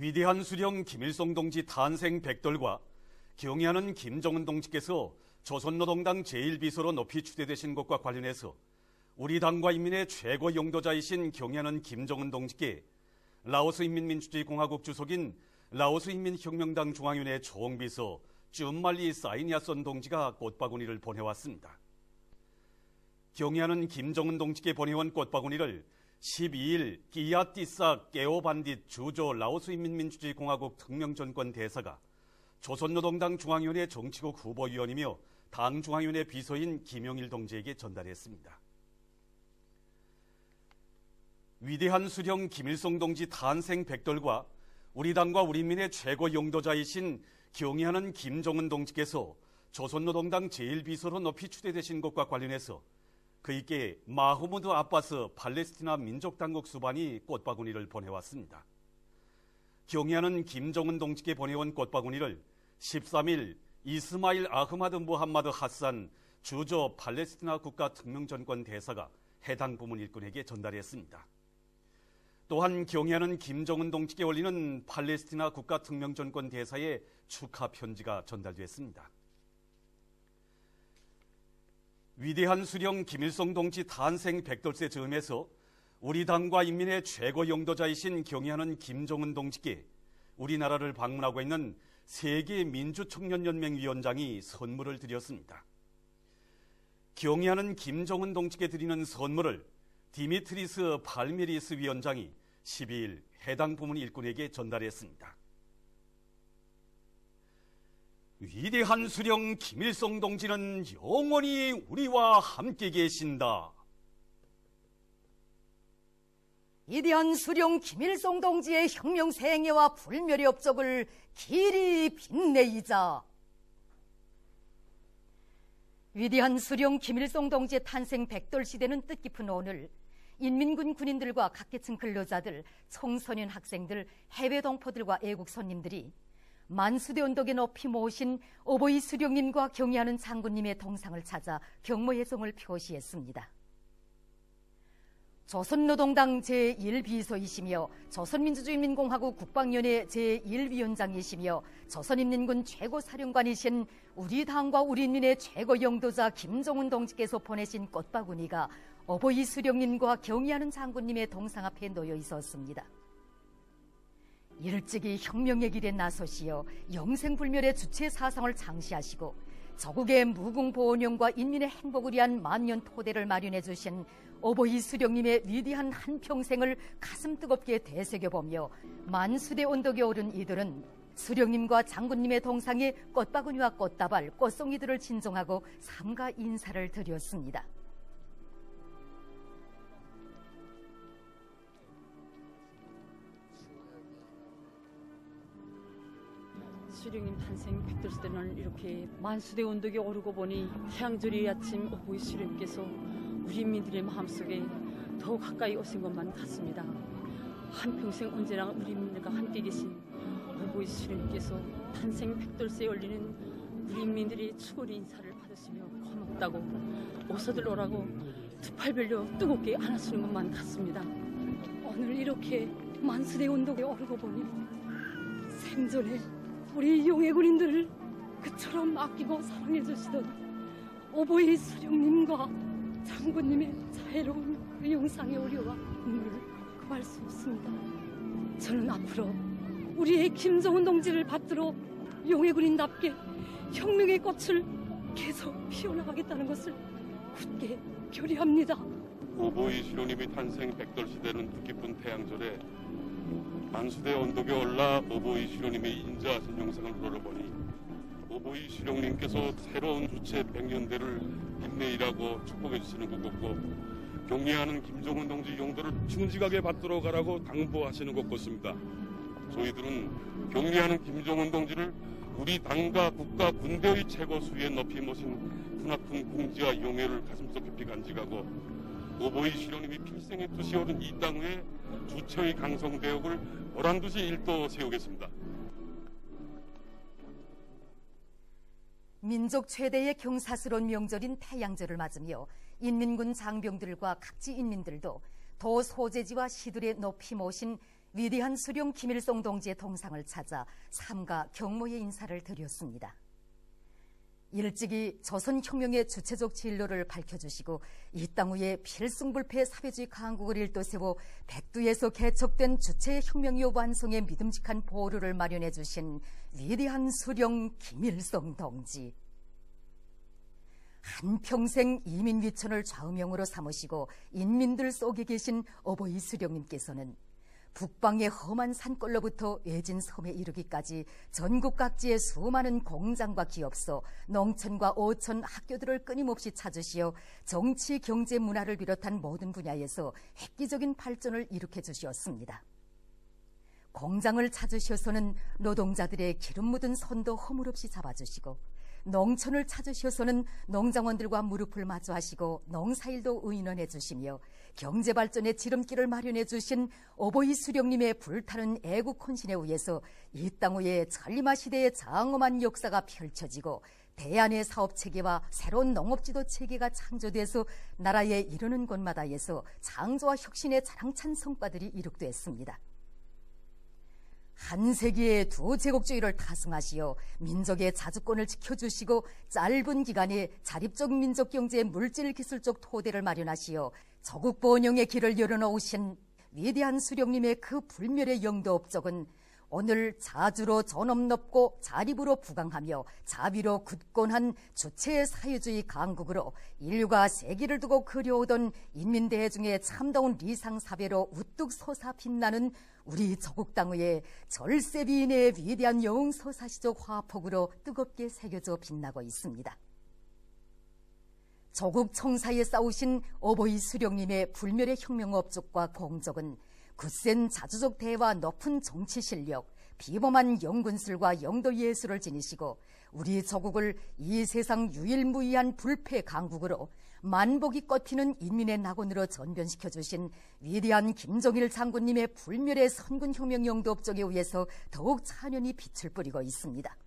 위대한 수령 김일성 동지 탄생 100돌과 경의하는 김정은 동지께서 조선노동당 제1비서로 높이 추대되신 것과 관련해서 우리 당과 인민의 최고 용도자이신 경의하는 김정은 동지께 라오스 인민민주주의공화국 주석인 라오스 인민혁명당 중앙위원회 총비서 쭌말리 사이니아손 동지가 꽃바구니를 보내왔습니다. 경의하는 김정은 동지께 보내온 꽃바구니를 12일 끼야띠사 깨오반딧 주조 라오스 인민민주주의공화국 특명전권 대사가 조선노동당 중앙위원회 정치국 후보위원이며 당 중앙위원회 비서인 김용일 동지에게 전달했습니다. 위대한 수령 김일성 동지 탄생 100돌과 우리 당과 우리 민의 최고 용도자이신 경의하는 김정은 동지께서 조선노동당 제1비서로 높이 추대되신 것과 관련해서 그에게 마흐무드 아바스 팔레스티나 민족당국 수반이 꽃바구니를 보내왔습니다. 경의하는 김정은 동지께 보내온 꽃바구니를 13일 이스마일 아흐마드 무함마드 하산 주조 팔레스티나 국가 특명전권 대사가 해당 부문 일꾼에게 전달했습니다. 또한 경의하는 김정은 동지께 올리는 팔레스티나 국가 특명전권 대사의 축하 편지가 전달됐습니다. 위대한 수령 김일성 동지 탄생 100돌세 즈음에서 우리 당과 인민의 최고 용도자이신 경의하는 김정은 동지께 우리나라를 방문하고 있는 세계민주청년연맹 위원장이 선물을 드렸습니다. 경의하는 김정은 동지께 드리는 선물을 디미트리스 팔미리스 위원장이 12일 해당 부문 일꾼에게 전달했습니다. 위대한 수령 김일성 동지는 영원히 우리와 함께 계신다. 위대한 수령 김일성 동지의 혁명 생애와 불멸의 업적을 길이 빛내이자. 위대한 수령 김일성 동지의 탄생 100돌 시대는 뜻깊은 오늘 인민군 군인들과 각계층 근로자들, 청소년 학생들, 해외 동포들과 애국 손님들이 만수대 언덕에 높이 모신 어버이 수령님과 경의하는 장군님의 동상을 찾아 경모예성을 표시했습니다. 조선노동당 제1비서이시며 조선민주주의인민공화국 국방위원회 제1위원장이시며 조선인민군 최고사령관이신 우리 당과 우리 인민의 최고 영도자 김정은 동지께서 보내신 꽃바구니가 어버이 수령님과 경의하는 장군님의 동상 앞에 놓여 있었습니다. 일찍이 혁명의 길에 나서시어 영생불멸의 주체 사상을 장시하시고 저국의 무궁보원영과 인민의 행복을 위한 만년 토대를 마련해 주신 어버이 수령님의 위대한 한평생을 가슴 뜨겁게 되새겨보며 만수대 언덕에 오른 이들은 수령님과 장군님의 동상에 꽃바구니와 꽃다발, 꽃송이들을 진정하고 삼가 인사를 드렸습니다. 수령님 탄생 100돌 시대는 이렇게 만수대 언덕에 오르고 보니 태양절의 아침 어버이 수령님께서 우리 인민들의 마음속에 더 가까이 오신 것만 같습니다. 한평생 언제나 우리 인민들과 함께 계신 어버이 수령님께서 탄생 100돌세에 올리는 우리 인민들이 추고리 인사를 받으시며 고맙다고 어서들 오라고 두 팔 벌려 뜨겁게 안아주는 것만 같습니다. 오늘 이렇게 만수대 언덕에 오르고 보니 생전에 우리 용의 군인들을 그처럼 아끼고 사랑해 주시던 어버이 수령님과 장군님의 자애로운 그 영상에 오려와 눈물을 금할 수 없습니다. 저는 앞으로 우리의 김정은 동지를 받들어 용의 군인답게 혁명의 꽃을 계속 피워나가겠다는 것을 굳게 결의합니다. 어버이 수령님이 탄생 100돌 시대는 뜻깊은 태양절에 만수대 언덕에 올라 어버이 수령님의 인자하신 영상을 걸어보니 어버이 수령님께서 새로운 주체 100년대를 빛내이라고 축복해 주시는 것 같고 경의하는 김정은 동지 용도를 충직하게 받들어 가라고 당부하시는 것 같습니다. 저희들은 경의하는 김정은 동지를 우리 당과 국가 군대의 최고 수위에 높이 모신 크나큰 긍지와 용애를 가슴속 깊이 간직하고 어버이 수령님이 필생의 뜻이 오른 이 땅 위에 주체의 강성대역을 보란듯이 일도 세우겠습니다. 민족 최대의 경사스러운 명절인 태양절을 맞으며 인민군 장병들과 각지 인민들도 도 소재지와 시들에 높이 모신 위대한 수령 김일성 동지의 동상을 찾아 삼가 경모의 인사를 드렸습니다. 일찍이 조선혁명의 주체적 진로를 밝혀주시고 이 땅 위에 필승불패 사회주의 강국을 일도세워 백두에서 개척된 주체의 혁명이요 완성의 믿음직한 보루를 마련해 주신 위대한 수령 김일성 동지. 한평생 이민위천을 좌우명으로 삼으시고 인민들 속에 계신 어버이 수령님께서는 북방의 험한 산골로부터 외진 섬에 이르기까지 전국 각지의 수많은 공장과 기업소, 농촌과 오촌, 학교들을 끊임없이 찾으시어 정치, 경제, 문화를 비롯한 모든 분야에서 획기적인 발전을 일으켜 주셨습니다. 공장을 찾으셔서는 노동자들의 기름 묻은 손도 허물없이 잡아주시고, 농촌을 찾으셔서는 농장원들과 무릎을 마주하시고 농사일도 의논해 주시며 경제발전의 지름길을 마련해 주신 어버이 수령님의 불타는 애국 헌신에 의해서 이 땅 위에 전리마 시대의 장엄한 역사가 펼쳐지고 대안의 사업체계와 새로운 농업지도 체계가 창조돼서 나라에 이르는 곳마다에서 창조와 혁신의 자랑찬 성과들이 이룩됐습니다. 한 세기의 두 제국주의를 타승하시어 민족의 자주권을 지켜주시고 짧은 기간에 자립적 민족 경제의 물질 기술적 토대를 마련하시어 조국 번영의 길을 열어놓으신 위대한 수령님의 그 불멸의 영도 업적은 오늘 자주로 존엄 높고 자립으로 부강하며 자비로 굳건한 주체의 사회주의 강국으로 인류가 세기를 두고 그려오던 인민대중의 참다운 리상사배로 우뚝 솟아 빛나는 우리 조국 땅의 절세비인의 위대한 영웅서사시적 화폭으로 뜨겁게 새겨져 빛나고 있습니다. 조국 청사에 싸우신 어버이 수령님의 불멸의 혁명 업적과 공적은 굳센 자주적 대와 높은 정치 실력, 비범한 영군술과 영도 예술을 지니시고 우리 조국을 이 세상 유일무이한 불패 강국으로 만복이 꽃피는 인민의 낙원으로 전변시켜 주신 위대한 김정일 장군님의 불멸의 선군혁명 영도 업적에 의해서 더욱 찬연히 빛을 뿌리고 있습니다.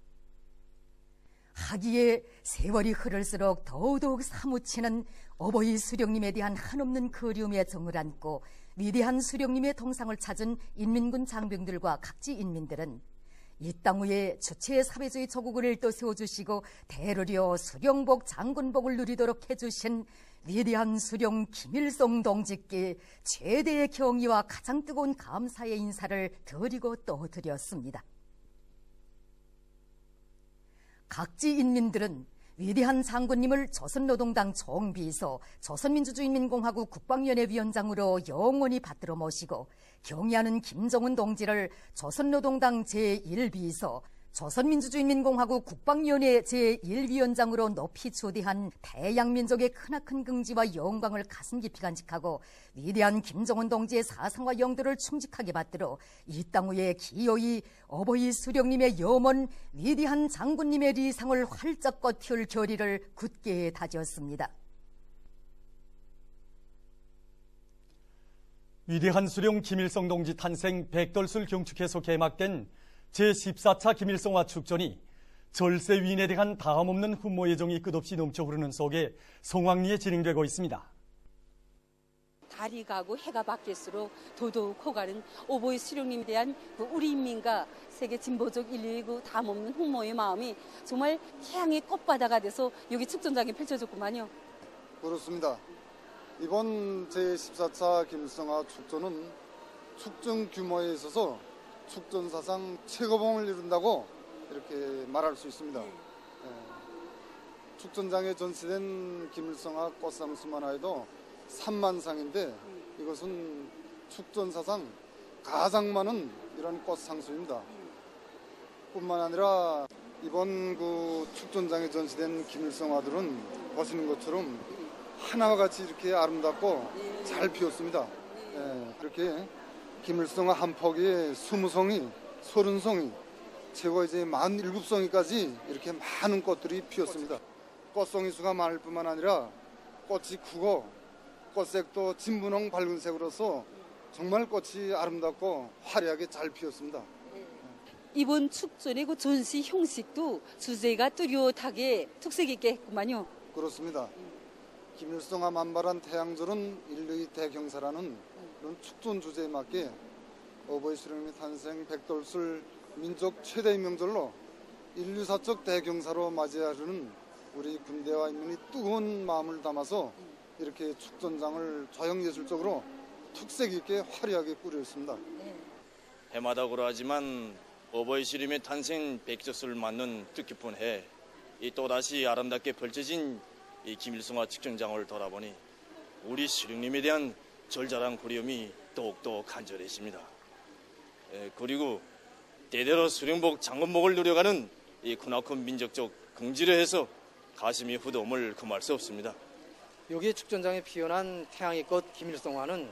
하기에 세월이 흐를수록 더더욱 사무치는 어버이 수령님에 대한 한없는 그리움의 정을 안고 위대한 수령님의 동상을 찾은 인민군 장병들과 각지 인민들은 이 땅 위에 주체의 사회주의 조국을 일도 세워주시고 대르려 수령복 장군복을 누리도록 해주신 위대한 수령 김일성 동지께 최대의 경의와 가장 뜨거운 감사의 인사를 드리고 또 드렸습니다. 각지 인민들은 위대한 장군님을 조선노동당 총비서, 조선민주주의인민공화국 국방위원회 위원장으로 영원히 받들어 모시고 경의하는 김정은 동지를 조선노동당 제1비서, 조선민주주의인민공화국 국방위원회 제1위원장으로 높이 초대한 대양민족의 크나큰 긍지와 영광을 가슴 깊이 간직하고 위대한 김정은 동지의 사상과 영도를 충직하게 받들어 이 땅 위에 기어이 어버이 수령님의 염원 위대한 장군님의 리상을 활짝 꽃피울 결의를 굳게 다졌습니다. 위대한 수령 김일성 동지 탄생 백돌술 경축해서 개막된 제14차 김일성화 축전이 절세 위인에 대한 다함없는 훈모의 정이 끝없이 넘쳐 흐르는 속에 성황리에 진행되고 있습니다. 달이 가고 해가 바뀔수록 더더욱 커가는 어버이 수령님에 대한 우리 인민과 세계 진보적 인류의 그 다함없는 훈모의 마음이 정말 태양의 꽃바다가 돼서 여기 축전장에 펼쳐졌구만요. 그렇습니다. 이번 제14차 김일성화 축전은 축전 규모에 있어서 축전 사상 최고봉을 이룬다고 이렇게 말할 수 있습니다. 축전장에 전시된 김일성화 꽃상수만 해도 3만 상인데 이것은 축전 사상 가장 많은 이런 꽃상수입니다. 뿐만 아니라 이번 그 축전장에 전시된 김일성화들은 보시는 것처럼 하나와 같이 이렇게 아름답고 잘 피었습니다. 이렇게 김일성화 한 포기에 20송이, 30송이, 최고 이제 47송이까지 이렇게 많은 꽃들이 피었습니다. 꽃송이 수가 많을 뿐만 아니라 꽃이 크고 꽃색도 진분홍 밝은색으로서 정말 꽃이 아름답고 화려하게 잘 피었습니다. 이번 축전의 그 전시 형식도 주제가 뚜렷하게 특색 있게 했구만요. 그렇습니다. 김일성화 만발한 태양절은 인류의 대경사라는 그런 축전 주제에 맞게 오보이 수령님의 탄생 백돌술 민족 최대의 명절로 인류사적 대경사로 맞이하려는 우리 군대와 인민이 뜨거운 마음을 담아서 이렇게 축전장을 좌영예술적으로 특색 있게 화려하게 꾸렸습니다. 해마다 그러하지만 오보이 수령님의 탄생 백돌술을 맞는 뜻깊은 해, 또다시 아름답게 펼쳐진 이 김일성화 축전장을 돌아보니 우리 수령님에 대한 절절한 그리움이 더욱더 간절해집니다. 그리고 대대로 수령복 장군복을 누려가는 이 크나큰 민족적 긍지를 해서 가슴이 후덤을 금할 수 없습니다. 여기 축전장에 피어난 태양의 꽃 김일성화는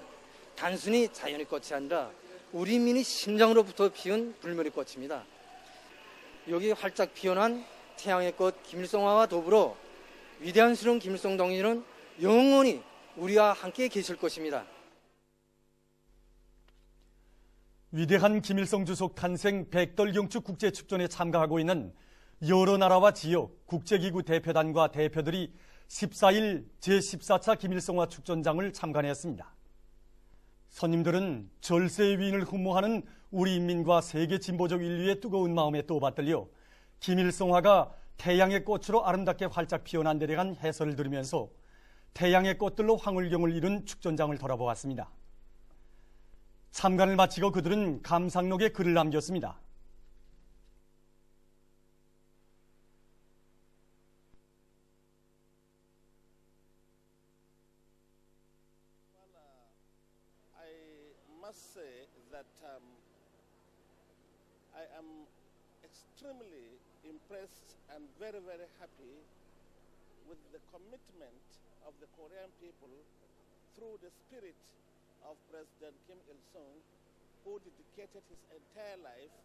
단순히 자연의 꽃이 아니라 우리 인민의 심장으로부터 피운 불멸의 꽃입니다. 여기 활짝 피어난 태양의 꽃 김일성화와 더불어 위대한 수령 김일성 동지는 영원히 우리와 함께 계실 것입니다. 위대한 김일성 주석 탄생 백돌경축 국제축전에 참가하고 있는 여러 나라와 지역, 국제기구 대표단과 대표들이 14일 제14차 김일성화 축전장을 참관했습니다. 손님들은 절세의 위인을 흠모하는 우리 인민과 세계 진보적 인류의 뜨거운 마음에 또 받들려 김일성화가 태양의 꽃으로 아름답게 활짝 피어난 데에 대한 해설을 들으면서 태양의 꽃들로 황홀경을 이룬 축전장을 돌아보았습니다. 참관을 마치고 그들은 감상록에 글을 남겼습니다. I must say that I am extremely impressed and very, very happy with the commitment of the Korean people through the spirit of President Kim Il-sung, who dedicated his entire life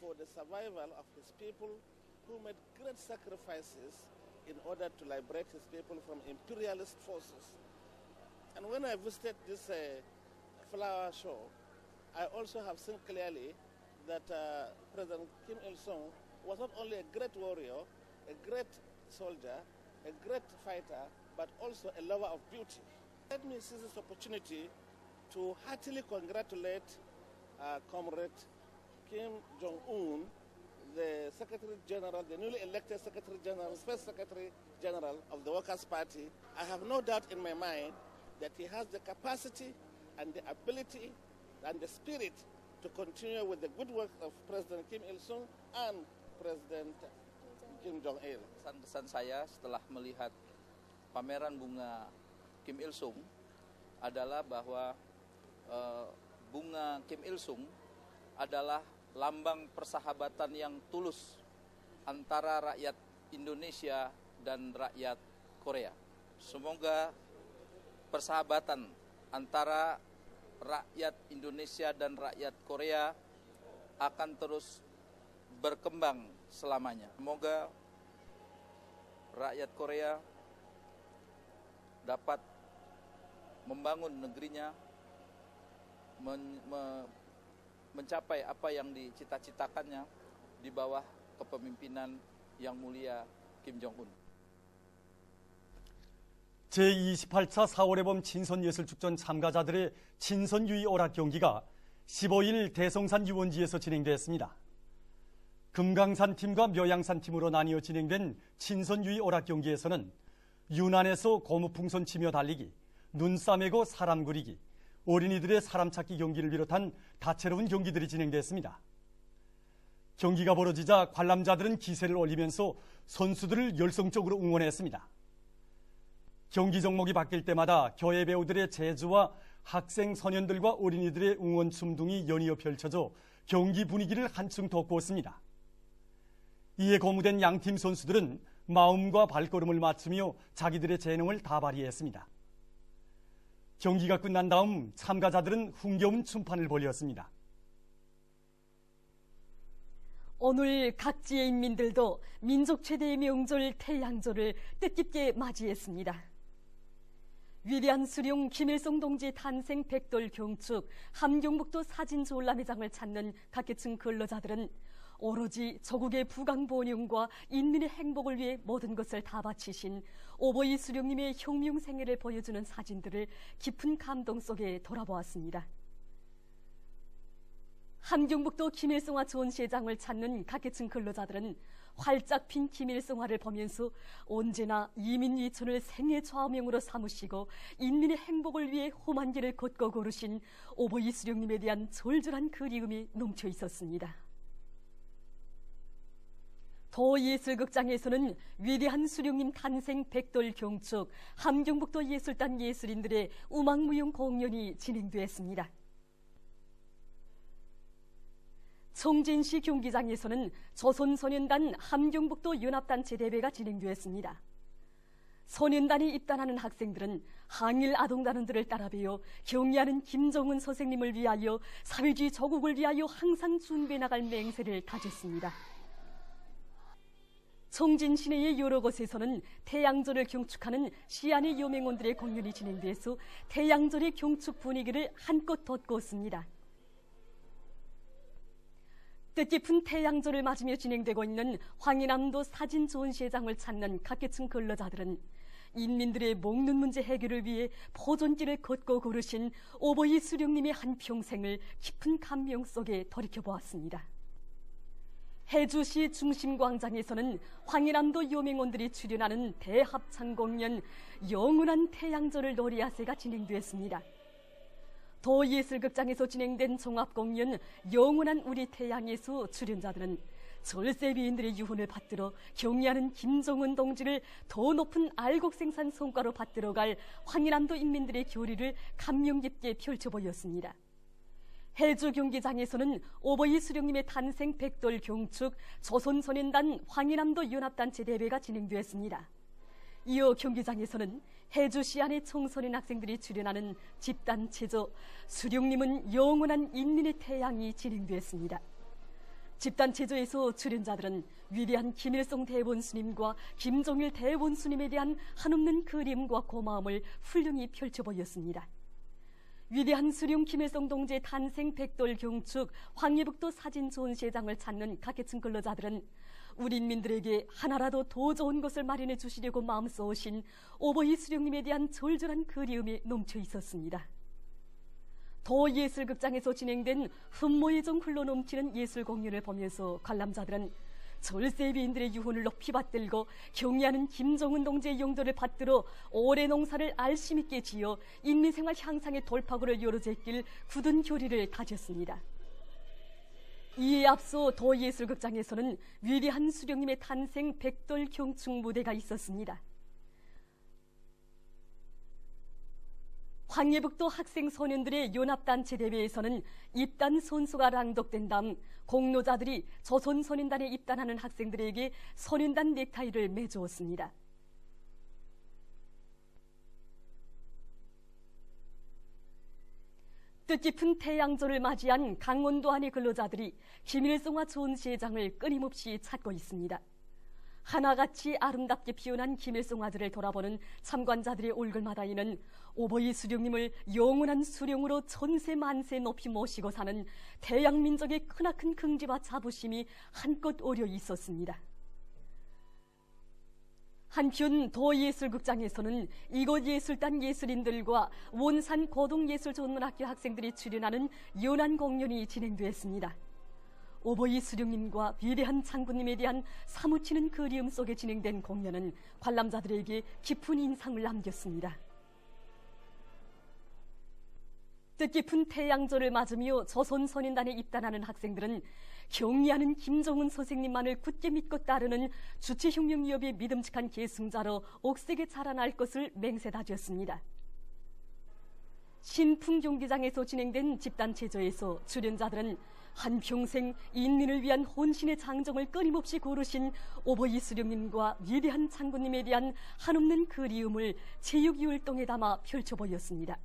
for the survival of his people, who made great sacrifices in order to liberate his people from imperialist forces. And when I visited this flower show, I also have seen clearly that President Kim Il-sung was not only a great warrior, a great soldier, a great fighter, but also a lover of beauty. Let me seize this opportunity to heartily congratulate Comrade Kim Jong-un, the Secretary General, the newly elected Secretary General, First Secretary General of the Workers' Party. I have no doubt in my mind that he has the capacity and the ability and the spirit to continue with the good work of President Kim Il-sung and President Kim Jong-il. Pesan saya setelah melihat pameran bunga Kim Il-sung adalah bahwa bunga Kim Il-sung adalah lambang persahabatan yang tulus antara rakyat Indonesia dan rakyat Korea. Semoga persahabatan antara rakyat Indonesia dan rakyat Korea akan terus berkembang selamanya. Semoga rakyat Korea dapat membangun negerinya, mencapai apa yang dicita-citakannya di bawah kepemimpinan yang mulia Kim Jong-un. 제28차 4월해범 친선예술축전 참가자들의 친선유의 오락 경기가 15일 대성산 유원지에서 진행됐습니다. 금강산 팀과 묘양산 팀으로 나뉘어 진행된 친선유의 오락 경기에서는 유난에서 고무풍선 치며 달리기, 눈싸매고 사람 그리기, 어린이들의 사람 찾기 경기를 비롯한 다채로운 경기들이 진행됐습니다. 경기가 벌어지자 관람자들은 기세를 올리면서 선수들을 열성적으로 응원했습니다. 경기 종목이 바뀔 때마다 교회 배우들의 재주와 학생, 소년들과 어린이들의 응원춤 등이 연이어 펼쳐져 경기 분위기를 한층 돋구었습니다. 이에 고무된 양팀 선수들은 마음과 발걸음을 맞추며 자기들의 재능을 다 발휘했습니다. 경기가 끝난 다음 참가자들은 흥겨운 춤판을 벌였습니다. 오늘 각지의 인민들도 민족 최대의 명절 태양절을 뜻깊게 맞이했습니다. 위대한 수령 김일성 동지 탄생 백돌 경축 함경북도 사진 졸라매장을 찾는 각계층 근로자들은 오로지 조국의 부강번영과 인민의 행복을 위해 모든 것을 다 바치신 오보이 수령님의 혁명생애를 보여주는 사진들을 깊은 감동 속에 돌아보았습니다. 함경북도 김일성화 전시회장을 찾는 각계층 근로자들은 활짝 핀 김일성화를 보면서 언제나 이민이천을 생애 좌우명으로 삼으시고 인민의 행복을 위해 험한 길을 걷고 걸으신 오보이 수령님에 대한 절절한 그리움이 넘쳐 있었습니다. 도예술극장에서는 위대한 수령님 탄생 백돌 경축 함경북도 예술단 예술인들의 음악무용 공연이 진행되었습니다. 청진시 경기장에서는 조선소년단 함경북도 연합단체 대회가 진행되었습니다. 소년단이 입단하는 학생들은 항일 아동단원들을 따라배워 경의하는 김정은 선생님을 위하여 사회주의 조국을 위하여 항상 준비해 나갈 맹세를 다졌습니다. 청진 시내의 여러 곳에서는 태양절을 경축하는 시안의 여맹원들의 공연이 진행돼서 태양절의 경축 분위기를 한껏 돋구었습니다. 뜻깊은 태양절을 맞으며 진행되고 있는 황희남도 사진 전시회장을 찾는 각계층 근로자들은 인민들의 먹는 문제 해결을 위해 포존길을 걷고 걸으신 오보이 수령님의 한평생을 깊은 감명 속에 돌이켜보았습니다. 해주시 중심광장에서는 황희남도 여맹원들이 출연하는 대합창 공연 영원한 태양절을 노래하세가 진행되었습니다. 도예술극장에서 진행된 종합공연 영원한 우리 태양에서 출연자들은 절세비인들의 유훈을 받들어 경의하는 김정은 동지를 더 높은 알곡생산 성과로 받들어갈 황희남도 인민들의 교리를 감명 깊게 펼쳐보였습니다. 해주 경기장에서는 오보이 수령님의 탄생 백돌 경축 조선소년단 황희남도 연합단체 대회가 진행되었습니다. 이어 경기장에서는 해주시 안의 청소년 학생들이 출연하는 집단체조 수령님은 영원한 인민의 태양이 진행되었습니다. 집단체조에서 출연자들은 위대한 김일성 대본스님과 김종일 대본스님에 대한 한없는 그리움과 고마움을 훌륭히 펼쳐보였습니다. 위대한 수령 김일성 동지의 탄생 백돌 경축 황희북도 사진 전시회장을 찾는 각계층 근로자들은 우리 인민들에게 하나라도 더 좋은 것을 마련해 주시려고 마음 쏘신 오보이 수령님에 대한 절절한 그리움이 넘쳐 있었습니다. 도예술극장에서 진행된 흠모의 정 흘러넘치는 예술 공연을 보면서 관람자들은 절세비인들의 유훈을 높이 받들고 경의하는 김정은 동지의 용도를 받들어 올해 농사를 알심 있게 지어 인민생활 향상의 돌파구를 열어제길 굳은 교리를 다졌습니다. 이에 앞서 도예술극장에서는 위대한 수령님의 탄생 백돌 경축 무대가 있었습니다. 황해북도 학생 소년들의 연합단체 대회에서는 입단 선수가 랑독된 다음 공로자들이 조선소년단에 입단하는 학생들에게 소년단 넥타이를 매주었습니다. 뜻깊은 태양절을 맞이한 강원도 안의 근로자들이 김일성화 전시회장을 끊임없이 찾고 있습니다. 하나같이 아름답게 피어난 김일성화들을 돌아보는 참관자들의 얼굴마다에는 오보이 수령님을 영원한 수령으로 전세 만세 높이 모시고 사는 대양민족의 크나큰 긍지와 자부심이 한껏 어려 있었습니다. 한편 도예술극장에서는 이곳 예술단 예술인들과 원산 고등예술전문학교 학생들이 출연하는 연안 공연이 진행되었습니다. 오보이 수령님과 위대한 장군님에 대한 사무치는 그리움 속에 진행된 공연은 관람자들에게 깊은 인상을 남겼습니다. 뜻깊은 태양절을 맞으며 조선소년단에 입단하는 학생들은 경의하는 김정은 선생님만을 굳게 믿고 따르는 주체혁명위협의 믿음직한 계승자로 옥색에 자라날 것을 맹세다졌습니다. 신풍경기장에서 진행된 집단체조에서 출연자들은 한평생 인민을 위한 혼신의 장정을 끊임없이 고르신 오보이 수령님과 위대한 장군님에 대한 한없는 그리움을 체육이활동에 담아 펼쳐보였습니다.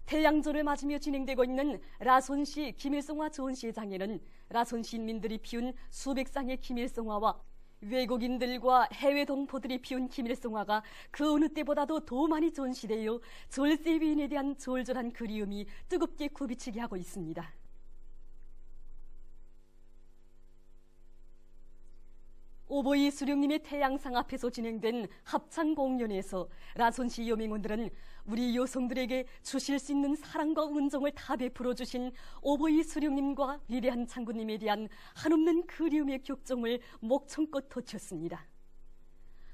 태양절을 맞으며 진행되고 있는 라손시 김일성화 전시회장에는 라손 시민들이 피운 수백 쌍의 김일성화와 외국인들과 해외 동포들이 피운 김일성화가 그 어느 때보다도 더 많이 전시되어 절세위인에 대한 절절한 그리움이 뜨겁게 굽이치게 하고 있습니다. 오보이 수령님의 태양상 앞에서 진행된 합창 공연에서 라손시 여맹원들은 우리 여성들에게 주실 수 있는 사랑과 은정을 다 베풀어 주신 오보이 수령님과 위대한 장군님에 대한 한없는 그리움의 격정을 목청껏 터쳤습니다.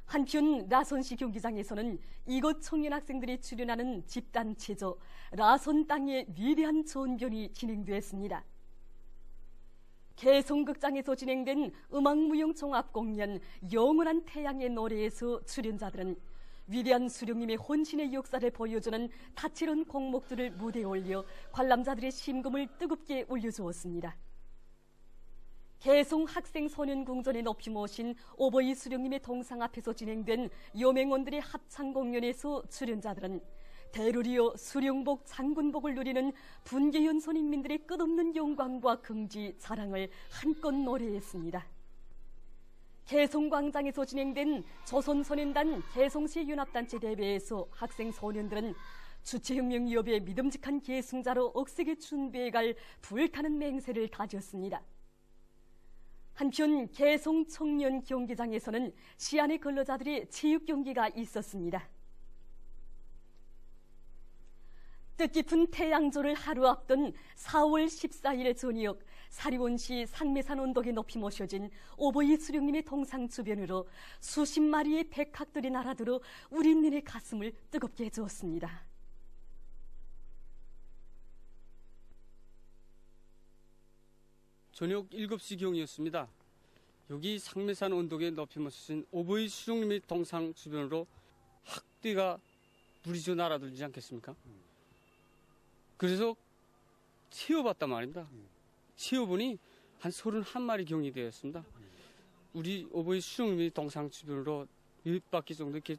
한편 라손시 경기장에서는 이곳 청년 학생들이 출연하는 집단체조 라손 땅의 위대한 전변이 진행되었습니다. 개성극장에서 진행된 음악무용종합공연 영원한 태양의 노래에서 출연자들은 위대한 수령님의 혼신의 역사를 보여주는 다채로운 곡목들을 무대에 올려 관람자들의 심금을 뜨겁게 울려주었습니다. 개성 학생소년궁전에 높이 모신 오보이 수령님의 동상 앞에서 진행된 여맹원들의 합창공연에서 출연자들은 대를 수령복 장군복을 누리는 분계연 선인민들의 끝없는 영광과 긍지, 자랑을 한껏 노래했습니다. 개성광장에서 진행된 조선소년단 개성시 연합단체 대회에서 학생 소년들은 주체혁명위협의 믿음직한 계승자로 억세게 준비해갈 불타는 맹세를 다졌습니다. 한편 개성 청년 경기장에서는 시안의 근로자들의 체육 경기가 있었습니다. 뜻깊은 태양조를 하루 앞둔 4월 14일 저녁 사리원시 상매산 언덕에 높이 모셔진 오보이 수령님의 동상 주변으로 수십 마리의 백학들이 날아들어 우리민의 가슴을 뜨겁게 해주었습니다. 저녁 7시경이었습니다. 여기 상매산 언덕에 높이 모셔진 오보이 수령님의 동상 주변으로 학대가 무리져 날아들지 않겠습니까? 그래서 채워봤단 말입니다. 채워보니 한 31마리 경이 되었습니다. 우리 오보이 수령님의 동상 주변으로 몇 바퀴 정도 이렇게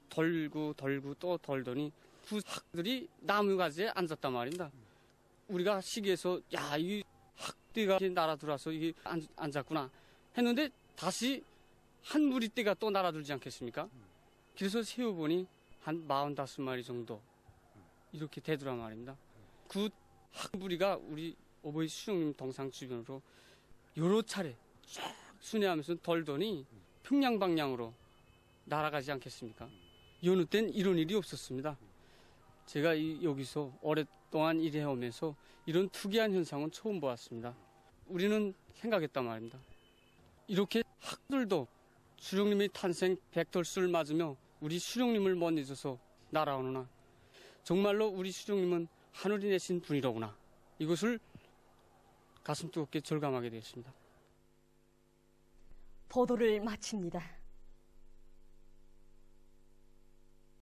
돌고 또 돌더니 그 학들이 나무가지에 앉았단 말입니다. 우리가 시기에서 야, 이 학대가 날아들어서 이게 앉았구나 했는데 다시 한 무리떼가 또 날아들지 않겠습니까? 그래서 세어보니 한 45마리 정도 이렇게 되더란 말입니다. 그 학부리가 우리 오보이 수령님 동상 주변으로 여러 차례 쭉 순회하면서 돌더니 평양 방향으로 날아가지 않겠습니까? 여느 땐 이런 일이 없었습니다. 제가 여기서 오랫동안 일해오면서 이런 특이한 현상은 처음 보았습니다. 우리는 생각했단 말입니다. 이렇게 학들도 수령님의 탄생 백돌수를 맞으며 우리 수령님을 못 잊어서 날아오느나 정말로 우리 수령님은 하늘이 내신 분이로구나. 이것을 가슴 뜨겁게 절감하게 되었습니다. 보도를 마칩니다.